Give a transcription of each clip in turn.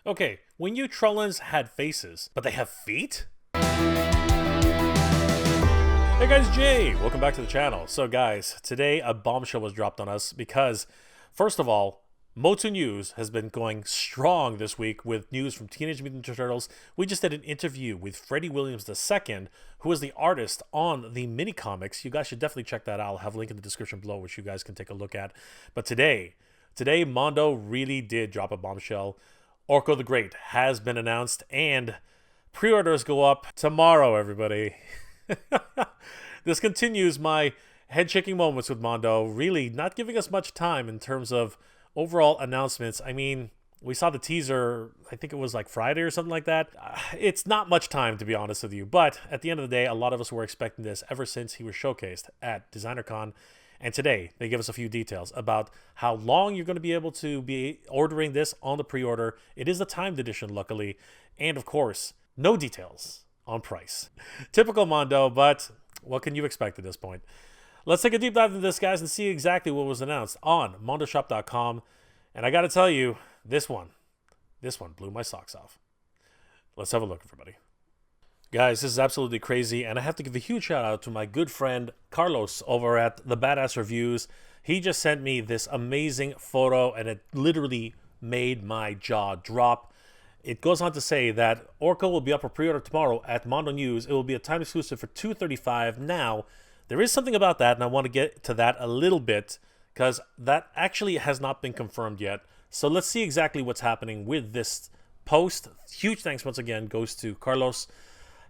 Okay, we knew Trollins had faces, but they have feet? Hey guys, Jay! Welcome back to the channel. So guys, today a bombshell was dropped on us because, first of all, MOTU News has been going strong this week with news from Teenage Mutant Ninja Turtles. We just did an interview with Freddie Williams II, who is the artist on the mini comics. You guys should definitely check that out. I'll have a link in the description below, which you guys can take a look at. But today Mondo really did drop a bombshell. Orko the Great has been announced, and pre-orders go up tomorrow, everybody. This continues my head-shaking moments with Mondo, really not giving us much time in terms of overall announcements. I mean, we saw the teaser, I think it was like Friday or something like that. It's not much time, to be honest with you, but at the end of the day, a lot of us were expecting this ever since he was showcased at DesignerCon. And today, they give us a few details about how long you're going to be able to be ordering this on the pre-order. It is a timed edition, luckily. And of course, no details on price. Typical Mondo, but what can you expect at this point? Let's take a deep dive into this, guys, and see exactly what was announced on mondoshop.com. And I got to tell you, this one blew my socks off. Let's have a look, everybody. Guys, this is absolutely crazy, and I have to give a huge shout out to my good friend Carlos over at the Badass Reviews. He just sent me this amazing photo, and it literally made my jaw drop. It goes on to say that Orko will be up for pre-order tomorrow at Mondo News. It will be a time exclusive for $235. Now, there is something about that, and I want to get to that a little bit because that actually has not been confirmed yet. So let's see exactly what's happening with this post. Huge thanks once again goes to Carlos.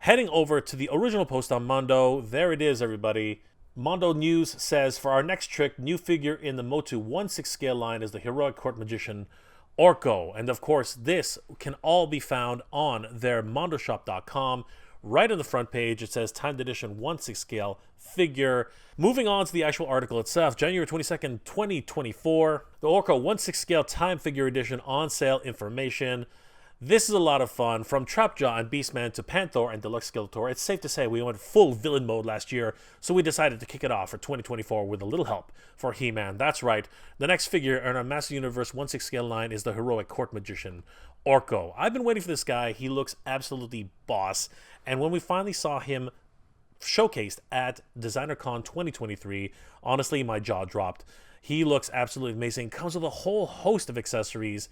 Heading over to the original post on Mondo, there it is, everybody. Mondo News says, for our next trick, new figure in the MOTU 1/6 scale line is the heroic court magician Orko. And of course, this can all be found on their mondoshop.com. Right on the front page, it says Timed Edition 1/6 scale figure. Moving on to the actual article itself, January 22nd, 2024. The Orko 1/6 scale Time Figure Edition on sale information. This is a lot of fun. From Trapjaw and Beastman to Panther and Deluxe Skeletor, it's safe to say we went full villain mode last year, so we decided to kick it off for 2024 with a little help for He-Man. That's right. The next figure in our Master Universe 1/6 scale line is the heroic court magician Orko. I've been waiting for this guy. He looks absolutely boss. And when we finally saw him showcased at DesignerCon 2023, honestly, my jaw dropped. He looks absolutely amazing. Comes with a whole host of accessories.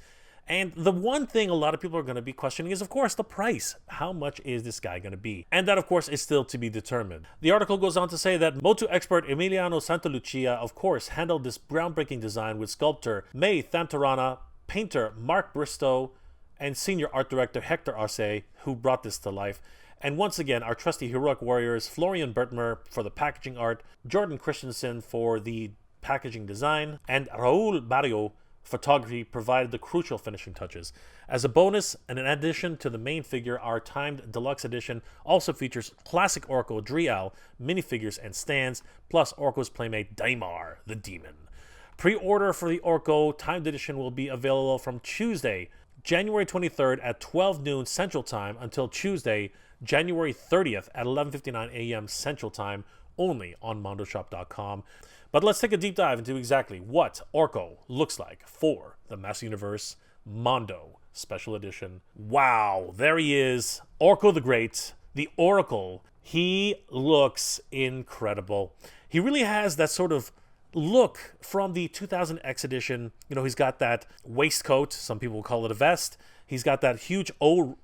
And the one thing a lot of people are going to be questioning is, of course, the price. How much is this guy going to be? And that, of course, is still to be determined. The article goes on to say that MOTU expert Emiliano Santalucia, of course, handled this groundbreaking design with sculptor May Thamtarana, painter Mark Bristow, and senior art director Hector Arce, who brought this to life. And once again, our trusty heroic warriors, Florian Bertmer for the packaging art, Jordan Christensen for the packaging design, and Raul Barrio photography provided the crucial finishing touches. As a bonus and an addition to the main figure, our timed deluxe edition also features classic Orko Dree Elle minifigures and stands, plus Orko's playmate Daimar, the demon. Pre-order for the Orko timed edition will be available from Tuesday, January 23rd at 12 noon Central Time until Tuesday, January 30th at 11:59 a.m. Central Time, only on mondoshop.com. But let's take a deep dive into exactly what Orko looks like for the Master Universe Mondo Special Edition. Wow, there he is, Orko the Great, the Oracle. He looks incredible. He really has that sort of look from the 2000X edition. You know, he's got that waistcoat, some people will call it a vest. He's got that huge O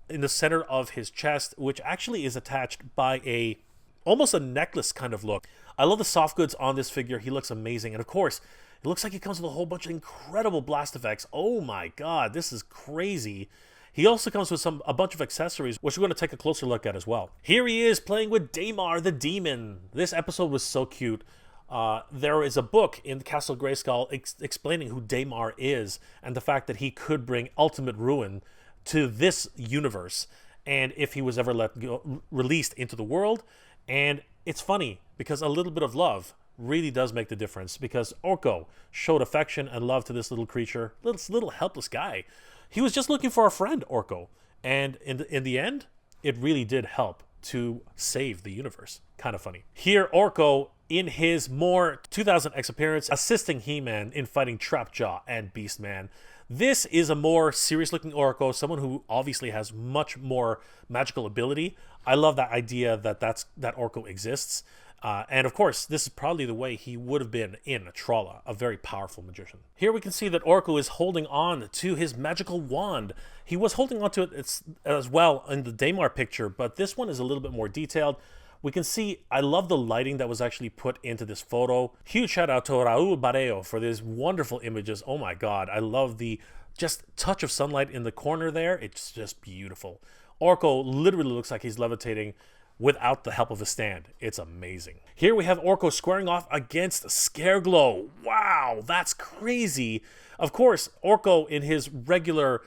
in the center of his chest, which actually is attached by almost a necklace kind of look. I love the soft goods on this figure. He looks amazing. And of course, it looks like he comes with a whole bunch of incredible blast effects. Oh my god, this is crazy. He also comes with a bunch of accessories, which we're going to take a closer look at as well. Here he is playing with Daimar the Demon. This episode was so cute. There is a book in Castle Grayskull explaining who Daimar is and the fact that he could bring ultimate ruin to this universe, and if he was ever released into the world. And it's funny because a little bit of love really does make the difference, because Orko showed affection and love to this little creature, this little helpless guy. He was just looking for a friend, Orko, and in the end, it really did help to save the universe. Kind of funny. Here, Orko, in his more 2000X appearance, assisting He-Man in fighting Trapjaw and Beastman. This is a more serious looking Orko, someone who obviously has much more magical ability. I love that idea that that Orko exists. And of course, this is probably the way he would have been in Trolla, a very powerful magician. Here we can see that Orko is holding on to his magical wand. He was holding on to it as well in the Daimar picture, but this one is a little bit more detailed. We can see, I love the lighting that was actually put into this photo. Huge shout out to Raul Barreo for these wonderful images. Oh my god, I love the just touch of sunlight in the corner there. It's just beautiful. Orko literally looks like he's levitating without the help of a stand. It's amazing. Here we have Orko squaring off against Scareglow. Wow, that's crazy. Of course, Orko in his regular,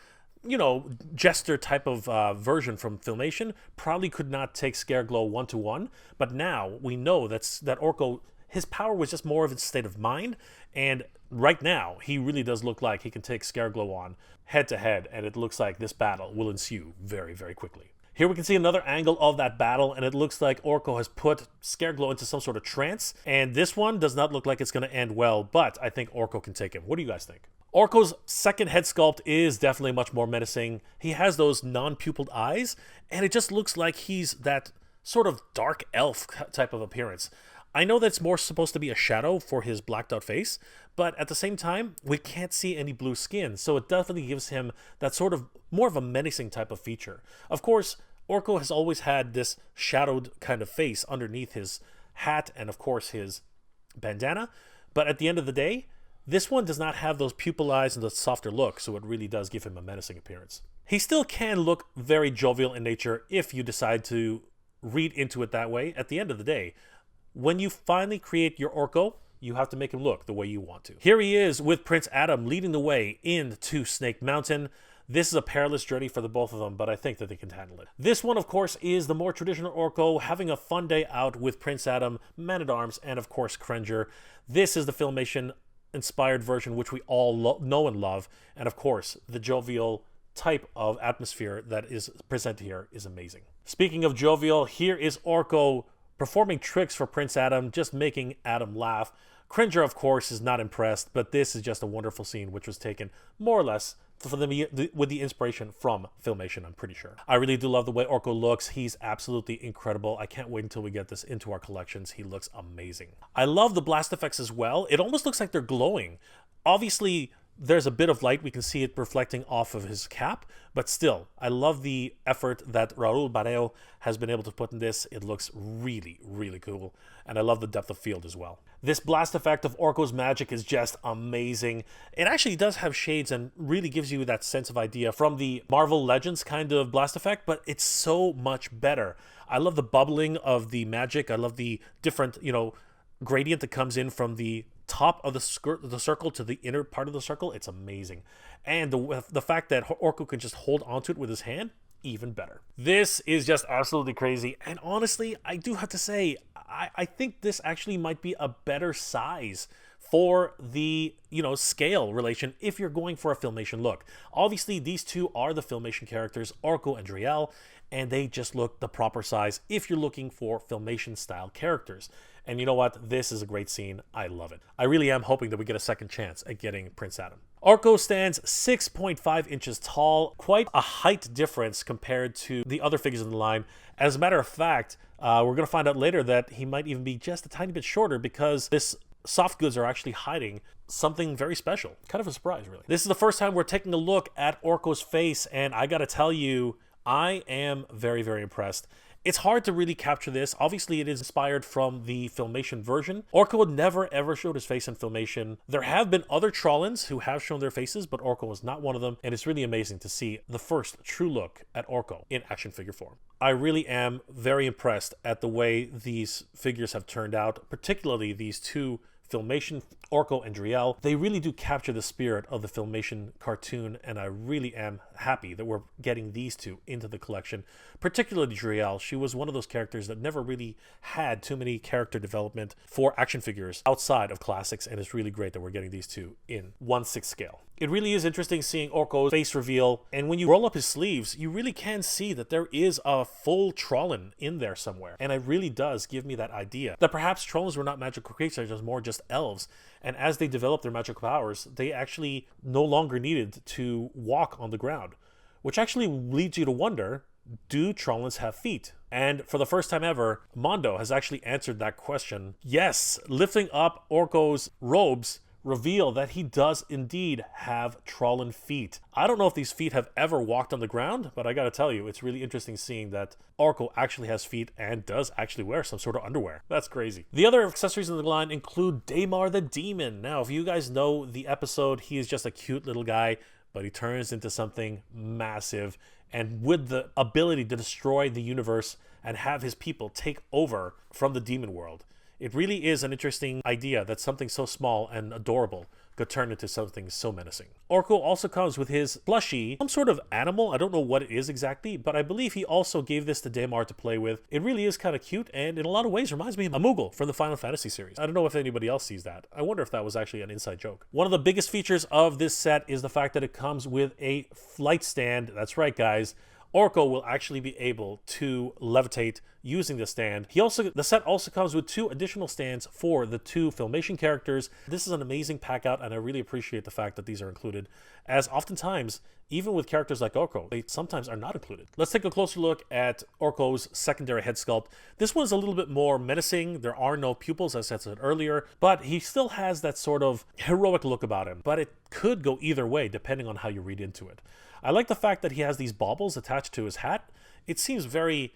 you know, jester type of version from Filmation probably could not take Scareglow one-to-one, but now we know that Orko, his power was just more of a state of mind, and right now he really does look like he can take Scareglow on head-to-head, and it looks like this battle will ensue very, very quickly. Here we can see another angle of that battle, and it looks like Orko has put Scareglow into some sort of trance, and this one does not look like it's going to end well, but I think Orko can take him. What do you guys think? Orko's second head sculpt is definitely much more menacing. He has those non-pupilled eyes, and it just looks like he's that sort of dark elf type of appearance. I know that's more supposed to be a shadow for his blacked out face, but at the same time, we can't see any blue skin, so it definitely gives him that sort of more of a menacing type of feature. Of course, Orko has always had this shadowed kind of face underneath his hat and of course his bandana, but at the end of the day, this one does not have those pupil eyes and the softer look, so it really does give him a menacing appearance. He still can look very jovial in nature if you decide to read into it that way. At the end of the day, when you finally create your Orko, you have to make him look the way you want to. Here he is with Prince Adam leading the way into Snake Mountain. This is a perilous journey for the both of them, but I think that they can handle it. This one, of course, is the more traditional Orko, having a fun day out with Prince Adam, Man-at-Arms, and of course, Cringer. This is the Filmation-inspired version, which we all know and love, and of course, the jovial type of atmosphere that is presented here is amazing. Speaking of jovial, here is Orko performing tricks for Prince Adam, just making Adam laugh. Cringer, of course, is not impressed, but this is just a wonderful scene which was taken more or less with the inspiration from Filmation, I'm pretty sure. I really do love the way Orko looks. He's absolutely incredible. I can't wait until we get this into our collections. He looks amazing. I love the blast effects as well. It almost looks like they're glowing. Obviously, there's a bit of light. We can see it reflecting off of his cap, but still, I love the effort that Raul Barreo has been able to put in this. It looks really, really cool, and I love the depth of field as well. This blast effect of Orko's magic is just amazing. It actually does have shades and really gives you that sense of idea from the Marvel Legends kind of blast effect, but it's so much better. I love the bubbling of the magic. I love the different, gradient that comes in from the top of the circle to the inner part of the circle. It's amazing. And the fact that Orko can just hold onto it with his hand, even better. This is just absolutely crazy. And honestly, I do have to say, I think this actually might be a better size for the, scale relation if you're going for a Filmation look. Obviously, these two are the Filmation characters, Orko and Dree Elle, and they just look the proper size if you're looking for Filmation style characters. And you know what? This is a great scene. I love it. I really am hoping that we get a second chance at getting Prince Adam. Orko stands 6.5 inches tall, quite a height difference compared to the other figures in the line. As a matter of fact, we're going to find out later that he might even be just a tiny bit shorter because this soft goods are actually hiding something very special. Kind of a surprise, really. This is the first time we're taking a look at Orko's face, and I gotta tell you, I am very, very impressed. It's hard to really capture this. Obviously, it is inspired from the Filmation version. Orko never ever showed his face in Filmation. There have been other Trollins who have shown their faces, but Orko was not one of them, and it's really amazing to see the first true look at Orko in action figure form. I really am very impressed at the way these figures have turned out, particularly these two Filmation Orko and Dree Elle. They really do capture the spirit of the Filmation cartoon, and I really am happy that we're getting these two into the collection, particularly Dree Elle. She was one of those characters that never really had too many character development for action figures outside of classics, and it's really great that we're getting these two in 1/6 scale. It really is interesting seeing Orko's face reveal, and when you roll up his sleeves, you really can see that there is a full Trollin in there somewhere. And it really does give me that idea that perhaps Trollins were not magical creatures, just more just elves. And as they developed their magical powers, they actually no longer needed to walk on the ground. Which actually leads you to wonder, do Trollins have feet? And for the first time ever, Mondo has actually answered that question. Yes, lifting up Orko's robes reveal that he does indeed have Trollin feet. I don't know if these feet have ever walked on the ground, but I gotta tell you, it's really interesting seeing that Orko actually has feet and does actually wear some sort of underwear. That's crazy. The other accessories in the line include Daimar the Demon. Now, if you guys know the episode, he is just a cute little guy, but he turns into something massive, and with the ability to destroy the universe and have his people take over from the demon world. It really is an interesting idea that something so small and adorable could turn into something so menacing. Orko also comes with his plushie, some sort of animal. I don't know what it is exactly, but I believe he also gave this to Daimar to play with. It really is kind of cute, and in a lot of ways reminds me of a Moogle from the Final Fantasy series. I don't know if anybody else sees that. I wonder if that was actually an inside joke. One of the biggest features of this set is the fact that it comes with a flight stand. That's right, guys. Orko will actually be able to levitate using the stand. The set also comes with 2 additional stands for the 2 Filmation characters. This is an amazing pack out, and I really appreciate the fact that these are included, as oftentimes, even with characters like Orko, they sometimes are not included. Let's take a closer look at Orko's secondary head sculpt. This one's a little bit more menacing. There are no pupils, as I said earlier, but he still has that sort of heroic look about him. But it could go either way, depending on how you read into it. I like the fact that he has these baubles attached to his hat. It seems very,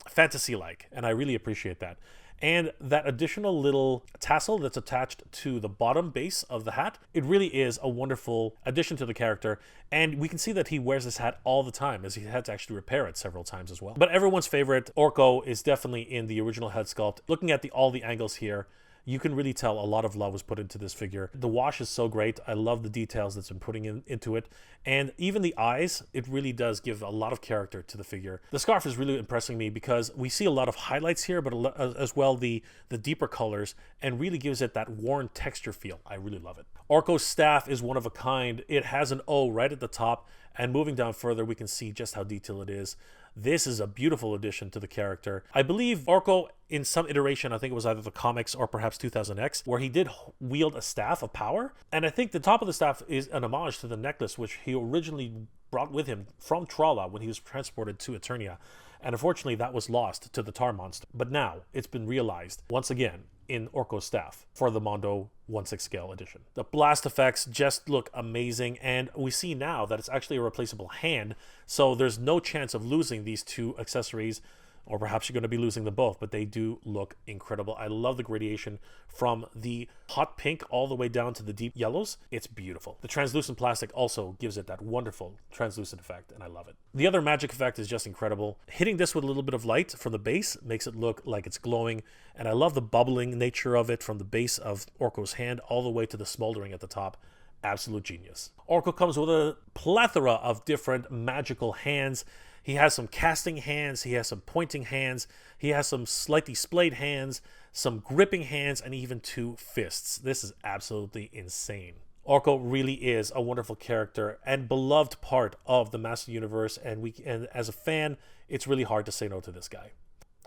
fantasy-like, and I really appreciate that. And that additional little tassel that's attached to the bottom base of the hat, it really is a wonderful addition to the character. And we can see that he wears this hat all the time, as he had to actually repair it several times as well. But everyone's favorite, Orko, is definitely in the original head sculpt. Looking at all the angles here, you can really tell a lot of love was put into this figure. The wash is so great. I love the details that's been putting into it. And even the eyes, it really does give a lot of character to the figure. The scarf is really impressing me because we see a lot of highlights here, but as well the deeper colors, and really gives it that worn texture feel. I really love it. Orko's staff is one of a kind. It has an O right at the top, and moving down further, we can see just how detailed it is. This is a beautiful addition to the character. I believe Orko, in some iteration, I think it was either the comics or perhaps 2000X, where he did wield a staff of power. And I think the top of the staff is an homage to the necklace, which he originally brought with him from Tralla when he was transported to Eternia. And unfortunately, that was lost to the Tar Monster. But now, it's been realized, once again, in Orko's staff for the Mondo 1/6 scale edition. The blast effects just look amazing, and we see now that it's actually a replaceable hand, so there's no chance of losing these 2 accessories, or perhaps you're going to be losing them both, but they do look incredible. I love the gradation from the hot pink all the way down to the deep yellows. It's beautiful. The translucent plastic also gives it that wonderful translucent effect, and I love it. The other magic effect is just incredible. Hitting this with a little bit of light from the base makes it look like it's glowing, and I love the bubbling nature of it from the base of Orko's hand all the way to the smoldering at the top. Absolute genius. Orko comes with a plethora of different magical hands. He has some casting hands, he has some pointing hands, he has some slightly splayed hands, some gripping hands, and even 2 fists. This is absolutely insane. Orko really is a wonderful character and beloved part of the Master Universe, and as a fan, it's really hard to say no to this guy.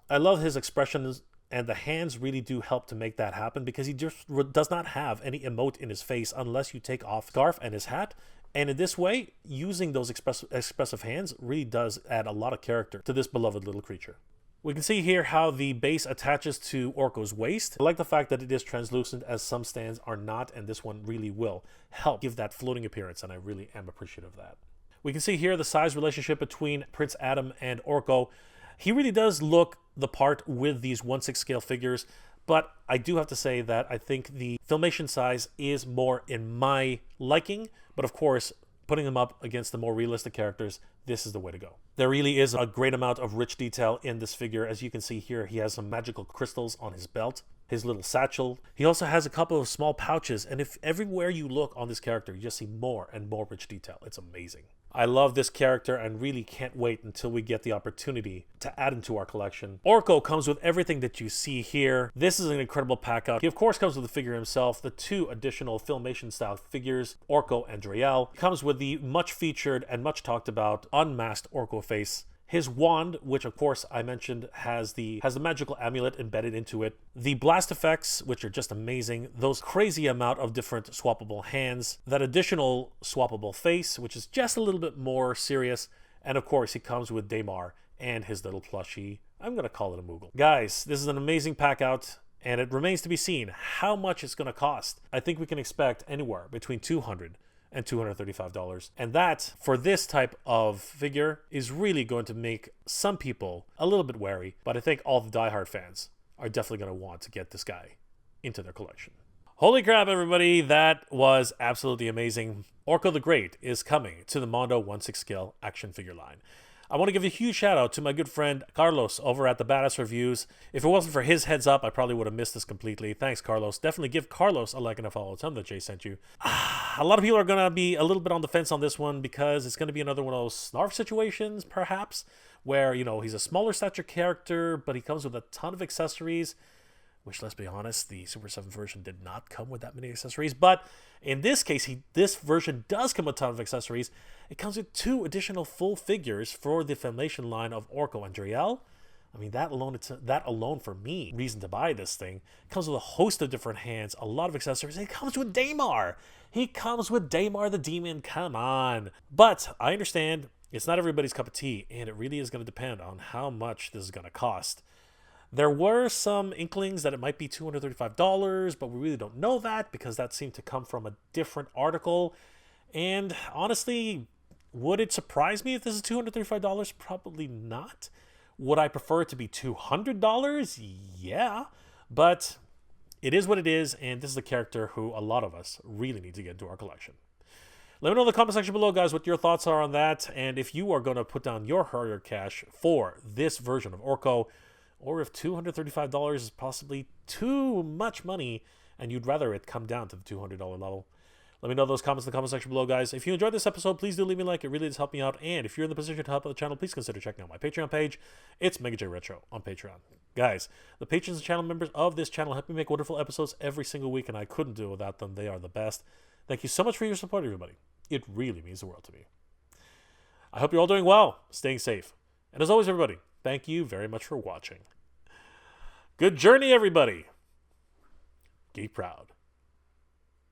I love his expressions, and the hands really do help to make that happen, because he just does not have any emote in his face unless you take off the scarf and his hat. And in this way, using those expressive hands really does add a lot of character to this beloved little creature. We can see here how the base attaches to Orko's waist. I like the fact that it is translucent, as some stands are not, and this one really will help give that floating appearance, and I really am appreciative of that. We can see here the size relationship between Prince Adam and Orko. He really does look the part with these 1/6 scale figures, but I do have to say that I think the Filmation size is more in my liking, but of course, putting them up against the more realistic characters, this is the way to go. There really is a great amount of rich detail in this figure. As you can see here, he has some magical crystals on his belt, his little satchel. He also has a couple of small pouches, and if everywhere you look on this character, you just see more and more rich detail. It's amazing. I love this character and really can't wait until we get the opportunity to add him to our collection. Orko comes with everything that you see here. This is an incredible pack out. He of course comes with the figure himself, the 2 additional Filmation style figures, Orko and Dree Elle. He comes with the much featured and much talked about unmasked Orko face. His wand, which of course I mentioned has the magical amulet embedded into it. The blast effects, which are just amazing. Those crazy amount of different swappable hands. That additional swappable face, which is just a little bit more serious. And of course he comes with Daimar and his little plushie. I'm going to call it a Moogle. Guys, this is an amazing pack out. And it remains to be seen how much it's going to cost. I think we can expect anywhere between $200 and $235. And that, for this type of figure, is really going to make some people a little bit wary, but I think all the diehard fans are definitely going to want to get this guy into their collection. Holy crap, everybody, that was absolutely amazing. Orko the Great is coming to the Mondo 1/6 scale action figure line. I want to give a huge shout out to my good friend Carlos over at the Badass Reviews. If it wasn't for his heads up, I probably would have missed this completely. Thanks, Carlos. Definitely give Carlos a like and a follow. Tell him that Jay sent you. A lot of people are going to be a little bit on the fence on this one because it's going to be another one of those snarf situations, perhaps, where, you know, he's a smaller stature character, but he comes with a ton of accessories, which, let's be honest, the Super 7 version did not come with that many accessories. But in this case, this version does come with a ton of accessories. It comes with 2 additional full figures for the Filmation line of Orko and Dree Elle. I mean, that alone for me, reason to buy this thing. It comes with a host of different hands, a lot of accessories. And it comes with Daimar. He comes with Daimar the Demon. Come on. But I understand it's not everybody's cup of tea, and it really is going to depend on how much this is going to cost. There were some inklings that it might be $235, but we really don't know that because that seemed to come from a different article. And honestly, would it surprise me if this is $235? Probably not. Would I prefer it to be $200? Yeah, but it is what it is, and this is a character who a lot of us really need to get into our collection. Let me know in the comment section below, guys, what your thoughts are on that, and if you are going to put down your hard cash for this version of Orko, or if $235 is possibly too much money and you'd rather it come down to the $200 level. Let me know those comments in the comment section below, guys. If you enjoyed this episode, please do leave me a like. It really does help me out. And if you're in the position to help out the channel, please consider checking out my Patreon page. It's Mega J Retro on Patreon. Guys, the patrons and channel members of this channel help me make wonderful episodes every single week, and I couldn't do it without them. They are the best. Thank you so much for your support, everybody. It really means the world to me. I hope you're all doing well, staying safe. And as always, everybody, thank you very much for watching. Good journey, everybody. Geek proud.